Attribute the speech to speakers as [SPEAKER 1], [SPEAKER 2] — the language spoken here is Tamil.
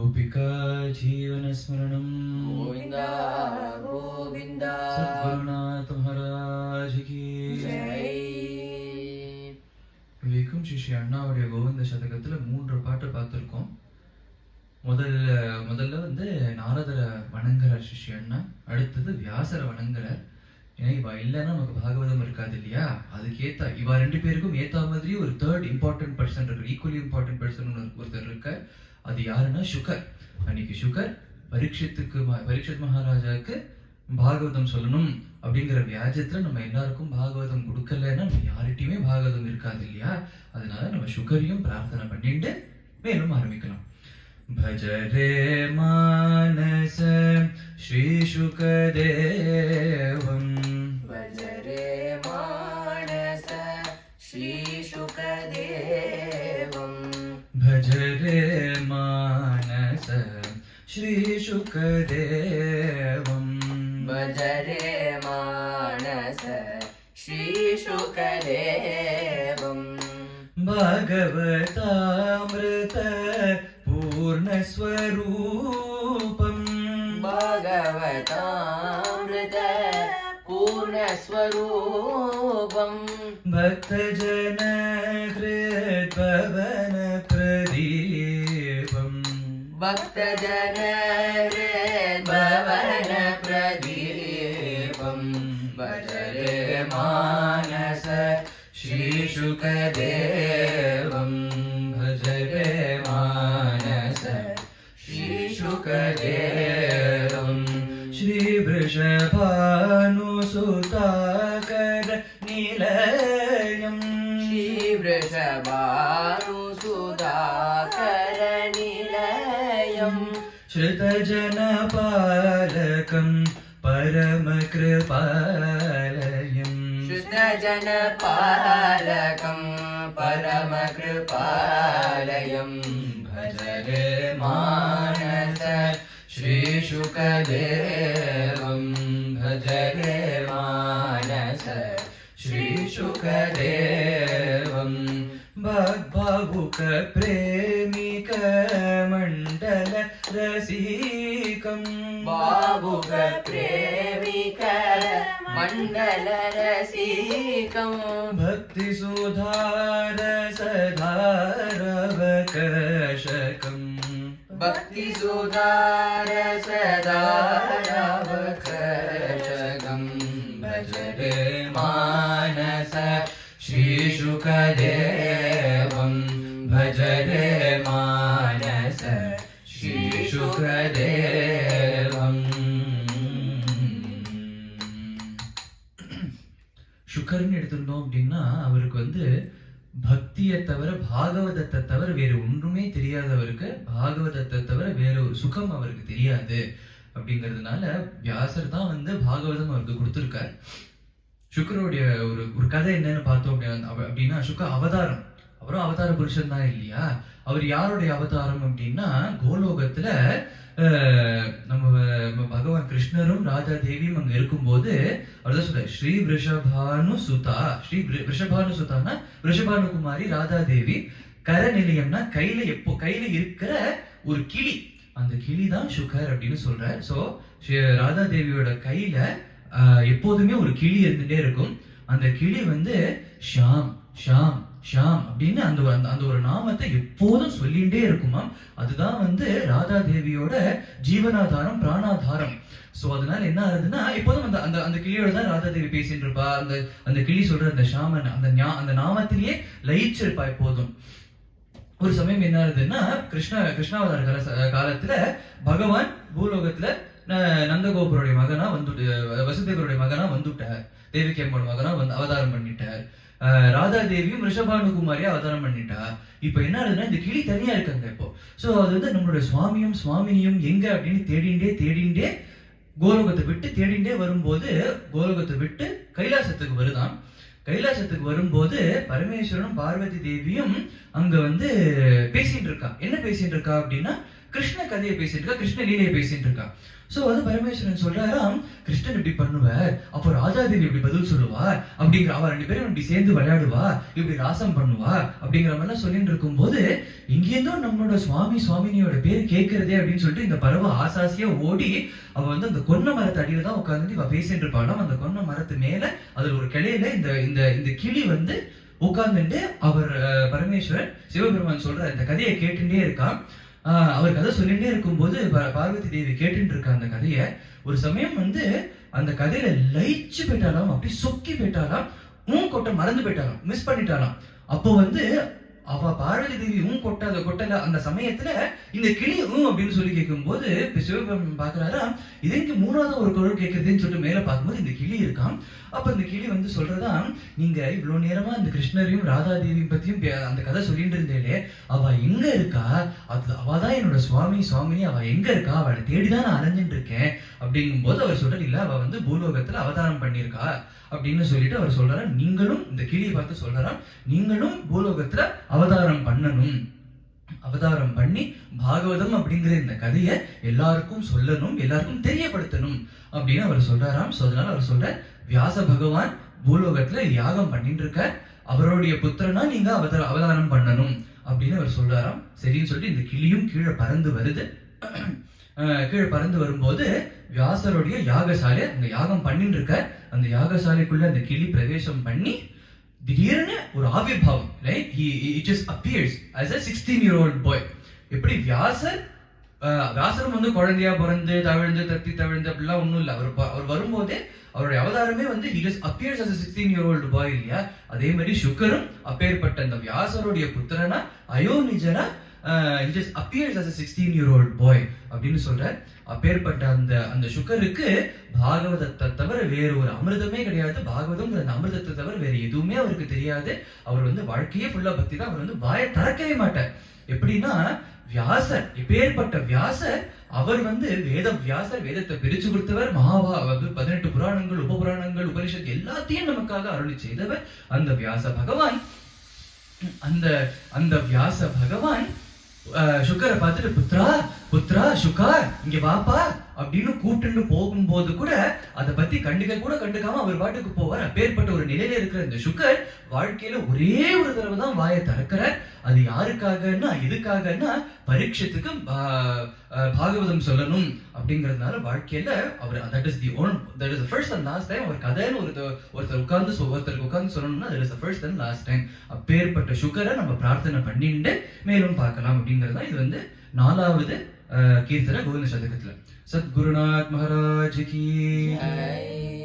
[SPEAKER 1] गोपिका जीवनस्मरणं
[SPEAKER 2] गोविंदा गोविंदा
[SPEAKER 1] सद्गुरुनाथ महाराज की
[SPEAKER 2] जय.
[SPEAKER 1] விவேகம் ஸ்ரீ அண்ணாவுடைய கோவிந்த சதகத்துல 3 பாட்டு பார்த்திருக்கோம். முதல்ல வந்து நாரதரை வணங்குறார் ஸ்ரீ அண்ணா. அடுத்தது வியாசரை வணங்குறார். ஏன்னா இவ இல்லைன்னா நமக்கு பாகவதம் இருக்காது இல்லையா? அதுக்கேத்தா இவ 2 பேருக்கும் ஏத்தா மாதிரி ஒரு தேர்ட் இம்பார்ட்டன்ட் பர்சன் இருக்கு, ஈக்குவலி இம்பார்ட்டன்ட் பர்சன் ஒருத்தர் இருக்க. அது யாருன்னா சுகர். அன்னைக்கு சுகர் பரீட்சித் மகாராஜாவுக்கு பாகவதம் சொல்லணும் அப்படிங்கிற வியாஜத்துல நம்ம எல்லாருக்கும் பாகவதம் கொடுக்கலன்னா நம்ம யார்கிட்டயுமே பாகவதம் இருக்காது இல்லையா? அதனால நம்ம சுகரையும் பிரார்த்தனை பண்ணிட்டு மேலும் ஆரம்பிக்கலாம். भजरे मानस श्री शुकदेवं
[SPEAKER 2] भजरे मानस श्री शुकदेवं
[SPEAKER 1] भजरे मानस श्री शुकदेवं
[SPEAKER 2] भजरे मानस श्री शुकदेवं
[SPEAKER 1] भगवतामृत पूर्णस्वरूपं
[SPEAKER 2] भगवतामृत पूर्णस्वरूपं
[SPEAKER 1] भक्तजन हृद्भवन प्रदीपं
[SPEAKER 2] भक्तजन हृद्भवन प्रदीपं भजरे मानस
[SPEAKER 1] श्री शुकदेवं भजरे मानस श्री शुकदेवं श्री वृषभानुसुताकर निलयं
[SPEAKER 2] श्री वृषभानुसुधाकर निलयं
[SPEAKER 1] श्रुतजनपालकं परमकृपालयं
[SPEAKER 2] श्रुतजनपालकं परमकृपालयं
[SPEAKER 1] भजरे मानस श्री शुकदेवं भजरे मानस श्री शुकदेवं भावुक प्रेमिक मण्डल रसिकं
[SPEAKER 2] भावुक प्रेमिक मण्डल रसिकं
[SPEAKER 1] भक्ति सुधार सधारवकशकं
[SPEAKER 2] भक्ति सुधार सदारवकशकं
[SPEAKER 1] भजरे मानस श्री शुकदेवं भजरे मानस श्री शुकदेवं. சுகர்னு எடுத்துட்டோம் அப்படின்னா அவருக்கு வந்து பக்தியை தவிர பாகவதத்தை தவிர வேற ஒன்றுமே தெரியாதவருக்கு, பாகவதத்தை தவிர வேற ஒரு சுகம் அவருக்கு தெரியாது. அப்படிங்கிறதுனால வியாசர் தான் வந்து பாகவதம் அவருக்கு கொடுத்துருக்காரு. சுக்கருடைய ஒரு கதை என்னன்னு பார்த்தோம் அப்படின்னா சுக்க அவதாரம். அவரும் அவதார புருஷன் தான் இல்லையா? அவர் யாருடைய அவதாரம் அப்படின்னா கோலோகத்துல நம்ம பகவான் கிருஷ்ணரும் ராதா தேவியும் அங்க இருக்கும்போது அவர்தான் சொல்ற ஸ்ரீ ரிஷபானு சுதா. ஸ்ரீ ரிஷபானு சுதான்னா ரிஷபானுகுமாரி ராதா தேவி. கரநிலையம்னா கையில இருக்கிற ஒரு கிளி, அந்த கிளி தான் சுகர் அப்படின்னு சொல்றார். சோ ராதா தேவியோட கையில எப்போதுமே ஒரு கிளி இருந்துட்டே இருக்கும். அந்த கிளி வந்து ஷாம் ஷாம் ஷாம் அப்படின்னு அந்த ஒரு நாமத்தை எப்போதும் சொல்லிட்டே இருக்குமா. அதுதான் வந்து ராதா தேவியோட ஜீவனாதாரம், பிராணாதாரம். சோ அதனால என்ன ஆகுதுன்னா எப்போதும் அந்த கிளியோட தான் ராதா தேவி பேசிட்டு இருப்பா. அந்த கிளி சொல்ற அந்த ஷாமன் அந்த நாமத்திலேயே லயிச்சிருப்பா எப்போதும். ஒரு சமயம் என்ன ஆகுதுன்னா கிருஷ்ணாவதார காலத்துல பகவான் பூலோகத்துல நந்தகோபுரோடைய மகனா வந்துட்டு, வசுதேவருடைய மகனா வந்துட்டார். தேவிக்கு அம்மோட மகனா வந்து அவதாரம் பண்ணிட்டார். ராதா தேவியும் ரிஷபானுகுமாரியா அவதாரம் பண்ணிட்டா. இப்ப என்ன ஆகுதுன்னா இந்த கிளி தனியா இருக்காங்க இப்போ. சோ அது வந்து நம்மளுடைய சுவாமியும் சுவாமினியும் எங்க அப்படின்னு தேடிண்டே கோலோகத்தை விட்டு தேடிண்டே வரும்போது கோலோகத்தை விட்டு கைலாசத்துக்கு வருதான். கைலாசத்துக்கு வரும்போது பரமேஸ்வரனும் பார்வதி தேவியும் அங்க வந்து பேசிட்டு இருக்கா. என்ன பேசிட்டு இருக்கா அப்படின்னா கிருஷ்ண கதையை பேசிட்டு இருக்கா, கிருஷ்ண லீலையை பேசிட்டு இருக்கா. சோ வந்து பரமேஸ்வரன் சொல்றாராம், கிருஷ்ணன் இப்படி பண்ணுவார், அப்போ ராஜாதேவி இப்படி பதில் சொல்லுவா, அப்படிங்கிற அவ 2 பேரும் இப்படி சேர்ந்து விளையாடுவா, இப்படி ராசம் பண்ணுவா அப்படிங்கிற மாதிரிலாம் சொல்லிட்டு இருக்கும்போது, இங்கேருந்தோ நம்மளோட சுவாமினியோட பேர் கேட்கிறதே அப்படின்னு சொல்லிட்டு இந்த பறவை ஆசாசியா ஓடி அவ வந்து அந்த கொன்ன மரத்து அடியில தான் உட்கார்ந்து இவ பேசிட்டு இருப்பாளாம். அந்த கொன்ன மரத்து மேல அதுல ஒரு கிளையில இந்த இந்த இந்த கிளி வந்து உட்கார்ந்துட்டு அவர் பரமேஸ்வரன் சிவபெருமான் சொல்ற இந்த கதையை கேட்டுட்டே இருக்கான். அவர் கதை சொல்லிட்டே இருக்கும்போது பார்வதி தேவி கேட்டுட்டு இருக்கா அந்த கதைய. ஒரு சமயம் வந்து அந்த கதையில லயிச்சு போயிட்டாலாம், அப்படி சொக்கி போயிட்டாலாம், கொட்ட மறந்து போயிட்டாலாம், மிஸ் பண்ணிட்டாலாம். அப்போ வந்து அவ பார்வதி தேவி கொட்டல அந்த சமயத்துல இந்த கிளி அப்படின்னு சொல்லி கேட்கும் போது சிவபெருமான் பாக்குறாரா, இது இங்க 3வது ஒரு குரல் கேட்குதுன்னு சொல்லிட்டு மேல பார்க்கும்போது இந்த கிளி இருக்கான். அப்ப இந்த கிளி வந்து சொல்றதா, நீங்க இவ்வளவு நேரமா இந்த கிருஷ்ணரையும் ராதாதேவியும் பத்தியும் அந்த கதை சொல்லிட்டு இருந்தேலே, அவ எங்க இருக்கா, அது அவதான் என்னோட சுவாமினி, அவ எங்க இருக்கா, அவளை தேடிதான் நான் அலைஞ்சிட்டு இருக்கேன் அப்படிங்கும் போது அவர் சொல்றாரு, இல்ல அவ வந்து பூலோகத்துல அவதாரம் பண்ணியிருக்கா அப்படின்னு சொல்லிட்டு அவர் சொல்றாரு. நீங்களும் இந்த கிளியை பார்த்து சொல்றாராம், நீங்களும் பூலோகத்துல அவதாரம் பண்ணணும், அவதாரம் பண்ணி பாகவதம் அப்படிங்கிற இந்த கதையை எல்லாருக்கும் சொல்லணும், எல்லாருக்கும் தெரியப்படுத்தணும் அப்படின்னு அவர் சொல்றாராம். சோ அதனால அவர் சொல்ற, வியாச பகவான் பூலோகத்துல யாகம் பண்ணிட்டு இருக்க, அவருடைய புத்திரனா நீங்க அவதாரம் பண்ணணும் அப்படின்னு அவர் சொல்றாராம். சரின்னு சொல்லிட்டு இந்த கிளியும் கீழே பறந்து வருது. கீழே பறந்து வரும்போது வியாசருடைய யாகசாலை, அங்க யாகம் பண்ணிட்டு இருக்க அந்த யாகசாலைக்குள்ள அந்த கிளி பிரவேசம் பண்ணி திடீர்னு ஒரு ஆவிர்பாவம், right, he just appears as a 16-year-old boy. எப்படி வியாசரும் வந்து குழந்தையா பிறந்து தவிழ்ந்து அப்படிலாம் ஒண்ணும் இல்லை. அவர் வரும்போதே அவருடைய அவதாரமே வந்து he just appears as a 16-year-old boy இல்லையா. அதே மாதிரி சுக்கரும் அப்பேற்பட்ட அந்த வியாசருடைய புத்திரனா அயோனிஜனா he just appears as a 16-year-old boy அப்படின்னு சொல்ற. அப்பேற்பட்ட அந்த சுக்கருக்கு பாகவதத்தை தவிர வேற ஒரு அமிர்தமே கிடையாது. பாகவதம் அந்த அமிர்தத்தை தவிர வேற எதுவுமே அவருக்கு தெரியாது. அவர் வந்து வாழ்க்கையே ஃபுல்லா பக்தி தான். அவர் வந்து வாயை திறக்கவே மாட்டார். எப்படின்னா வியாசர், இப்பேற்பட்ட வியாசர், அவர் வந்து வேதத்தை பிரிச்சு கொடுத்தவர், 18 புராணங்கள், உபபுராணங்கள், உபனிஷத் எல்லாத்தையும் நமக்காக அருளி செய்தவர் அந்த வியாச பகவான். அந்த வியாச பகவான் சுக்கரை பார்த்துட்டு, புத்ரா சுக்கா இங்க வாப்பா அப்படின்னு கூப்பிட்டு போகும்போது கூட அதை பத்தி கண்டுக்காம அவர் பாட்டுக்கு போவார். அப்பேற்பட்ட ஒரு நிலையில இருக்கிற இந்த சுக்கர் வாழ்க்கையில ஒரே ஒரு தடவை தான் வாயை திறக்கிறார். அது யாருக்காகன்னா, எதுக்காகன்னா பரீட்சத்துக்கு பாகவதம் சொல்லணும் அப்படிங்கறதுனால வாழ்க்கையில அவர் that is the first and last time அவர் கதைன்னு ஒருத்தருக்கு உட்கார்ந்து சொல்லணும்னா that is the first and last time. அப்பேற்பட்ட சுக்கரை நம்ம பிரார்த்தனை பண்ணிட்டு மேலும் பார்க்கலாம் அப்படிங்கறதுதான் இது வந்து 4வது கீர்த்தனை கோவிந்த சதகத்துல. சத்குருநாத் மகாராஜ் கி ஜெய்.